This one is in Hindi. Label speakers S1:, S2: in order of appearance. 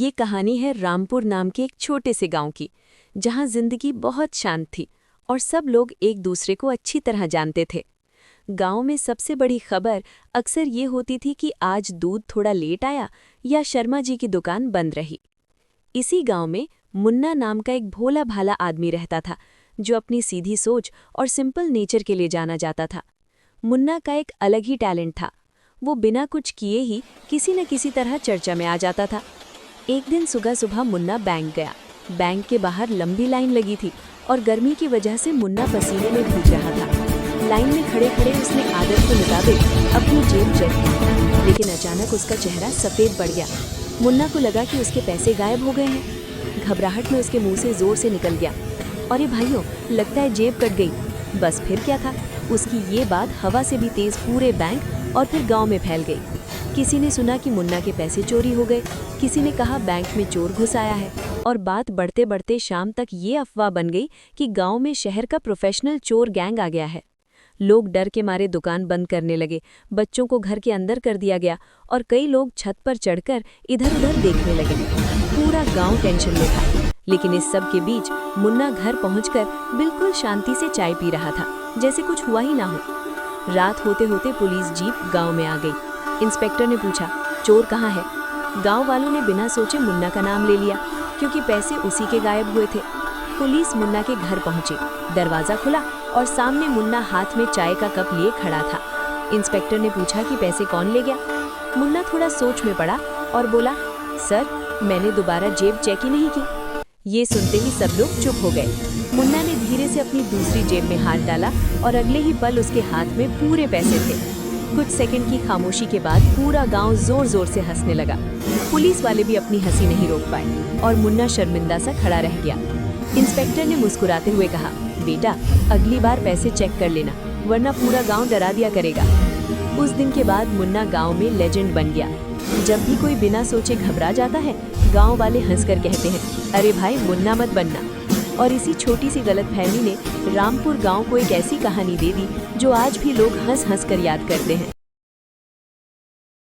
S1: ये कहानी है रामपुर नाम के एक छोटे से गांव की, जहां जिंदगी बहुत शांत थी और सब लोग एक दूसरे को अच्छी तरह जानते थे। गांव में सबसे बड़ी खबर अक्सर ये होती थी कि आज दूध थोड़ा लेट आया या शर्मा जी की दुकान बंद रही। इसी गांव में मुन्ना नाम का एक भोला भाला आदमी रहता था, जो अपनी सीधी सोच और सिंपल नेचर के लिए जाना जाता था। मुन्ना का एक अलग ही टैलेंट था। वो बिना कुछ किए ही किसी न किसी तरह चर्चा में आ जाता था। एक दिन सुबह सुबह मुन्ना बैंक गया। बैंक के बाहर लंबी लाइन लगी थी और गर्मी की वजह से मुन्ना पसीने में भीग रहा था। लाइन में खड़े खड़े उसने आदत के मुताबिक अपनी जेब चेक की, लेकिन अचानक उसका चेहरा सफ़ेद पड़ गया। मुन्ना को लगा कि उसके पैसे गायब हो गए हैं। घबराहट में उसके मुंह से जोर से निकल गया, अरे भाइयों, लगता है जेब कट गई। बस फिर क्या था, उसकी ये बात हवा से भी तेज पूरे बैंक और फिर गांव में फैल गई। किसी ने सुना कि मुन्ना के पैसे चोरी हो गए, किसी ने कहा बैंक में चोर घुस आया है, और बात बढ़ते बढ़ते शाम तक ये अफवाह बन गई कि गांव में शहर का प्रोफेशनल चोर गैंग आ गया है। लोग डर के मारे दुकान बंद करने लगे, बच्चों को घर के अंदर कर दिया गया और कई लोग छत पर चढ़कर इधर-उधर देखने लगे। पूरा गांव टेंशन में था, लेकिन इस सब के बीच मुन्ना घर पहुंचकर बिल्कुल शांति से चाय पी रहा था, जैसे कुछ हुआ ही ना हो। रात होते होते पुलिस जीप गांव में आ गई। इंस्पेक्टर ने पूछा, चोर कहाँ है? गांव वालों ने बिना सोचे मुन्ना का नाम ले लिया, क्योंकि पैसे उसी के गायब हुए थे। पुलिस मुन्ना के घर पहुंची। दरवाजा खुला और सामने मुन्ना हाथ में चाय का कप लिए खड़ा था। इंस्पेक्टर ने पूछा कि पैसे कौन ले गया? मुन्ना थोड़ा सोच में पड़ा और बोला, सर, मैंने दोबारा जेब चेक ही नहीं की। ये सुनते ही सब लोग चुप हो गए। मुन्ना ने धीरे से अपनी दूसरी जेब में हाथ डाला और अगले ही पल उसके हाथ में पूरे पैसे थे। कुछ सेकंड की खामोशी के बाद पूरा गांव जोर जोर से हंसने लगा। पुलिस वाले भी अपनी हंसी नहीं रोक पाए और मुन्ना शर्मिंदा सा खड़ा रह गया। इंस्पेक्टर ने मुस्कुराते हुए कहा, बेटा, अगली बार पैसे चेक कर लेना, वरना पूरा गांव डरा दिया करेगा। उस दिन के बाद मुन्ना गांव में लेजेंड बन गया। जब भी कोई बिना सोचे घबरा जाता है, गांव वाले हंसकर कहते हैं, अरे भाई, मुन्ना मत बनना। और इसी छोटी सी गलतफहमी ने रामपुर गांव को एक ऐसी कहानी दे दी जो आज भी लोग हंस हंस कर याद करते हैं।